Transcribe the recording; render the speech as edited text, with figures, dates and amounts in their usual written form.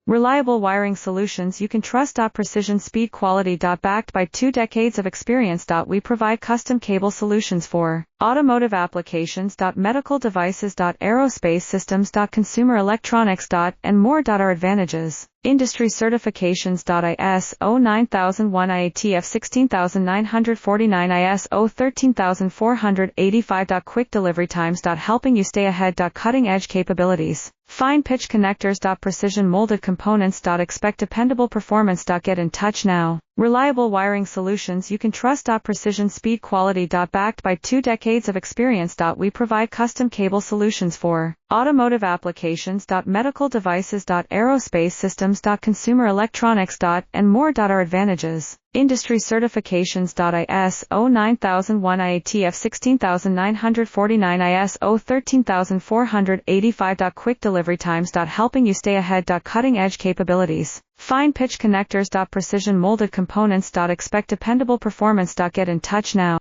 Reliable wiring solutions you can trust. Precision speed quality. Backed by 2 decades of experience. We provide custom cable solutions for automotive applications. Medical devices. Aerospace systems. Consumer electronics. And more. Our advantages. Industry certifications. ISO 9001 IATF 16949 ISO 13485. Quick delivery times. Helping you stay ahead. Cutting edge capabilities. Fine pitch connectors. Precision molded components. Expect dependable performance. Get in touch now. Reliable wiring solutions you can trust. Precision speed quality. Backed by 2 decades of experience. We provide custom cable solutions for automotive applications. Medical devices. Aerospace systems. Consumer electronics. And more. Our advantages. Industry certifications. ISO 9001 IATF 16949 ISO 13485. Quick delivery times. Helping you stay ahead. Cutting edge capabilities. Fine pitch connectors. Precision molded components. Expect dependable performance. Get in touch now.